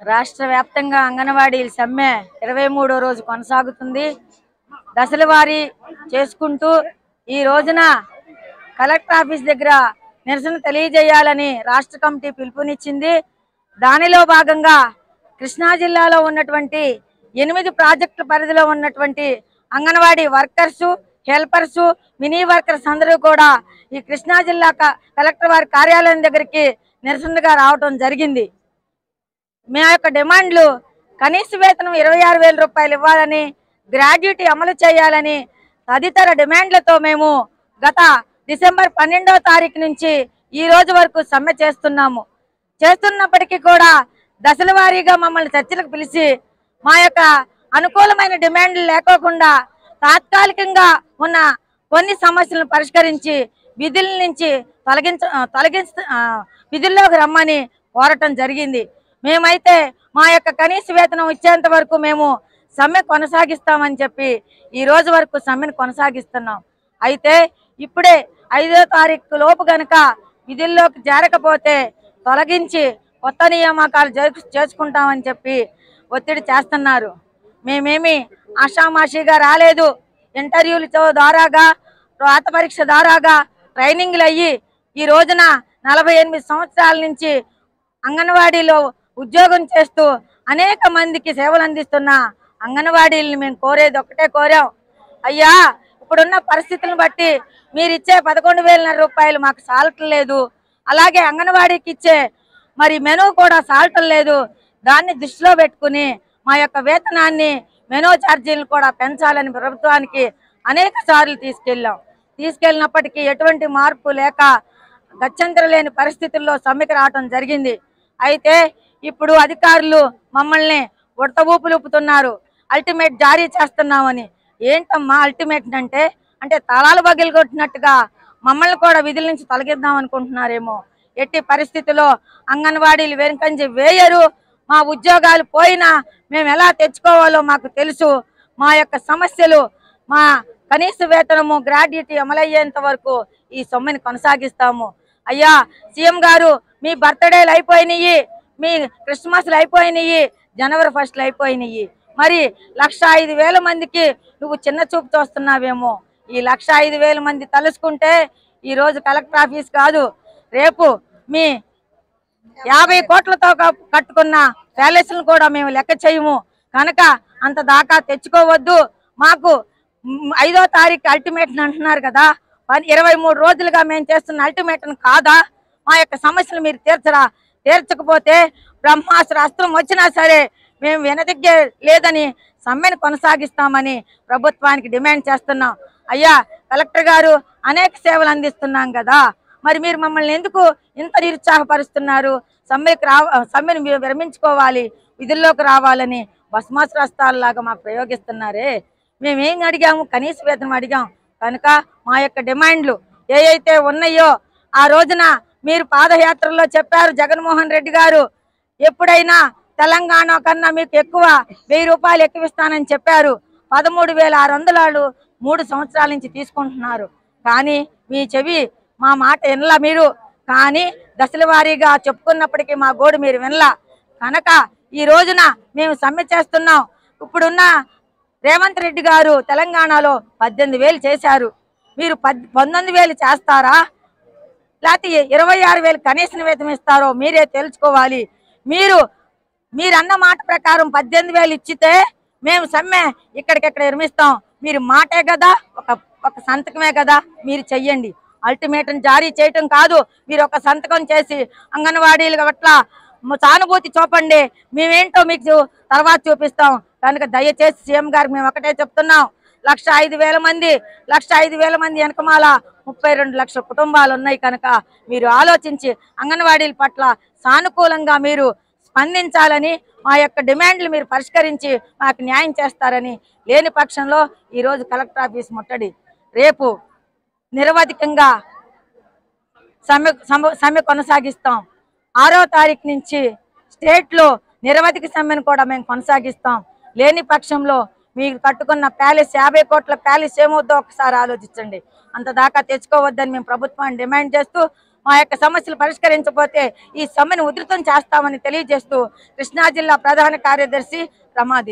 రాష్ట్ర వ్యాప్తంగా అంగన్వాడీ సమ్మె 23వ రోజు కొనసాగుతుంది. దశల వారీ చేసుకుంటూ ఈ రోజున కలెక్టర్ ఆఫీస్ దగ్గర నిరసన తెలియజేయాలని రాష్ట్ర కమిటీ పిలుపునిచ్చింది. దానిలో భాగంగా కృష్ణా జిల్లాలో ఉన్నటువంటి 8 ప్రాజెక్టుల పరిధిలో ఉన్నటువంటి anganwadi workers, helpers, mini workers అందరూ కూడా ఈ కృష్ణా జిల్లా కలెక్టర్ వారి కార్యాలయం దగ్గరికి నిరసనగా రావడం జరిగింది. మా యొక్క డిమాండ్లు కనీస వేతనం 26,000 రూపాయలు ఇవ్వాలని, గ్రాడ్యుటీ అమలు చేయాలని తదితర డిమాండ్లతో మేము గత డిసెంబర్ 12వ తారీఖు నుంచి ఈ రోజు వరకు సమ్మె చేస్తున్నప్పటికీ కూడా దశల వారీగా మమ్మల్ని చర్చలకు పిలిచి మా యొక్క అనుకూలమైన డిమాండ్లు లేకోకుండా తాత్కాలికంగా ఉన్న కొన్ని సమస్యలను పరిష్కరించి విధుల నుంచి విధుల్లోకి రమ్మని కోరటం జరిగింది. మేమైతే మా యొక్క కనీస వేతనం ఇచ్చేంత వరకు మేము సమ్మె కొనసాగిస్తామని చెప్పి ఈ రోజు వరకు సమ్మెను కొనసాగిస్తున్నాం. అయితే ఇప్పుడే 5వ తారీఖు లోపు గనక విధుల్లోకి చేరకపోతే తొలగించి కొత్త నియామకాలు చేసుకుంటామని చెప్పి ఒత్తిడి చేస్తున్నారు. మేమేమి ఆషామాషిగా రాలేదు. ఇంటర్వ్యూల ద్వారాగా, రాత పరీక్ష ద్వారాగా ట్రైనింగ్లు అయ్యి ఈ రోజున 48 సంవత్సరాల నుంచి అంగన్వాడీలో ఉద్యోగం చేస్తూ అనేక మందికి సేవలు అందిస్తున్న అంగన్వాడీలను మేము కోరేది ఒకటే కోరాం. అయ్యా, ఇప్పుడున్న పరిస్థితులను బట్టి మీరు ఇచ్చే 11,500 రూపాయలు మాకు సాలటం లేదు. అలాగే అంగన్వాడీకి ఇచ్చే మరి మెనూ కూడా సాలటం లేదు. దాన్ని దృష్టిలో పెట్టుకుని మా యొక్క వేతనాన్ని, మెనూ ఛార్జీలను కూడా పెంచాలని ప్రభుత్వానికి అనేక సార్లు తీసుకెళ్ళినప్పటికీ ఎటువంటి మార్పు లేక గత్యంతరం లేని పరిస్థితుల్లో సమ్మెకు రావటం జరిగింది. అయితే ఇప్పుడు అధికారులు మమ్మల్ని ఉడత ఊపులుపుతున్నారు. అల్టిమేట్ జారీ చేస్తున్నామని. ఏంటమ్మా అల్టిమేట్ అంటే తాళాలు బగిలు కొట్టినట్టుగా మమ్మల్ని కూడా విధుల నుంచి తొలగిద్దాం అనుకుంటున్నారేమో. ఎట్టి పరిస్థితుల్లో అంగన్వాడీలు వెనుకంజ వేయరు. మా ఉద్యోగాలు పోయినా మేము ఎలా తెచ్చుకోవాలో మాకు తెలుసు. మా యొక్క సమస్యలు, మా కనీస వేతనము, గ్రాడ్యుటీ అమలయ్యేంత వరకు ఈ సమ్మెని కొనసాగిస్తాము. అయ్యా సీఎం గారు, మీ బర్త్డేలు అయిపోయినాయి, మీ క్రిస్మస్లు అయిపోయినాయి, జనవరి 1లు అయిపోయినాయి. మరి 1,05,000 మందికి నువ్వు చిన్న చూపు తోస్తున్నావేమో. ఈ 1,05,000 మంది తలుసుకుంటే ఈరోజు కలెక్టర్ ఆఫీస్ కాదు, రేపు మీ 50 కోట్లతో కట్టుకున్న ప్యాలెస్లను కూడా మేము లెక్క చేయము. కనుక అంత దాకా తెచ్చుకోవద్దు. మాకు 5వ తారీఖు అల్టిమేట్ అంటున్నారు కదా, 23 రోజులుగా మేము చేస్తున్న అల్టిమేట్ కాదా? మా యొక్క సమస్యలు మీరు తీర్చకపోతే బ్రహ్మాస్త్ర అస్త్రం వచ్చినా సరే మేము వెనదిగ్గే లేదని సమ్మెను కొనసాగిస్తామని ప్రభుత్వానికి డిమాండ్ చేస్తున్నాం. అయ్యా కలెక్టర్ గారు, అనేక సేవలు అందిస్తున్నాం కదా, మరి మీరు మమ్మల్ని ఎందుకు ఇంత నిరుత్సాహపరుస్తున్నారు? సమ్మెను విరమించుకోవాలి, విధుల్లోకి రావాలని భస్మాస్త్రాస్తాలలాగా మాకు ప్రయోగిస్తున్నారే. మేమేం అడిగాము? కనీస వేతనం అడిగాం. కనుక మా యొక్క డిమాండ్లు ఏవైతే ఉన్నాయో ఆ రోజున మీరు పాదయాత్రలో చెప్పారు, జగన్మోహన్ రెడ్డి గారు ఎప్పుడైనా తెలంగాణ కన్నా మీకు ఎక్కువ 1000 రూపాయలు ఎక్కువిస్తానని చెప్పారు. 13,600 3 సంవత్సరాల నుంచి తీసుకుంటున్నారు. కానీ మీ చెవి మా మాట వినలా మీరు. కానీ దశల వారీగా చెప్పుకున్నప్పటికీ మా గోడు మీరు వినలా. కనుక ఈ రోజున మేము సమ్మె చేస్తున్నాం. ఇప్పుడున్న రేవంత్ రెడ్డి గారు తెలంగాణలో 18,000 చేశారు. మీరు 19,000 చేస్తారా, లేకపోతే 26,000 కనీస వేతనం ఇస్తారో మీరే తెలుసుకోవాలి. మీరన్న మాట ప్రకారం 18,000 ఇచ్చితే మేము సమ్మె ఇక్కడికెక్కడ విరమిస్తాం. మీరు మాటే కదా, ఒక సంతకమే కదా, మీరు చెయ్యండి. అల్టిమేటం జారీ చేయటం కాదు, మీరు ఒక సంతకం చేసి అంగన్వాడీల పట్ల సానుభూతి చూపండి. మేమేంటో మీకు తర్వాత చూపిస్తాం. కనుక దయచేసి సీఎం గారికి మేము ఒకటే చెప్తున్నాం, 1,05,000 మంది వెనకమాల 32 లక్షల కుటుంబాలు ఉన్నాయి. కనుక మీరు ఆలోచించి అంగన్వాడీల పట్ల సానుకూలంగా మీరు స్పందించాలని, మా యొక్క డిమాండ్లు మీరు పరిష్కరించి మాకు న్యాయం చేస్తారని. లేని పక్షంలో ఈరోజు కలెక్టర్ ఆఫీస్ ముట్టడి, రేపు నిరవధికంగా సమ్మె కొనసాగిస్తాం. 6వ తారీఖు నుంచి స్టేట్లో నిరవధిక సమ్మెను కూడా మేము కొనసాగిస్తాం. లేని పక్షంలో మీరు కట్టుకున్న ప్యాలెస్, 50 కోట్ల ప్యాలెస్ ఏమవుద్దో ఒకసారి ఆలోచించండి. అంత దాకా తెచ్చుకోవద్దని మేము ప్రభుత్వాన్ని డిమాండ్ చేస్తూ మా యొక్క సమస్యలు పరిష్కరించకపోతే ఈ సమ్మెను ఉధృతం చేస్తామని తెలియజేస్తూ కృష్ణా జిల్లా ప్రధాన కార్యదర్శి రమాదేవి.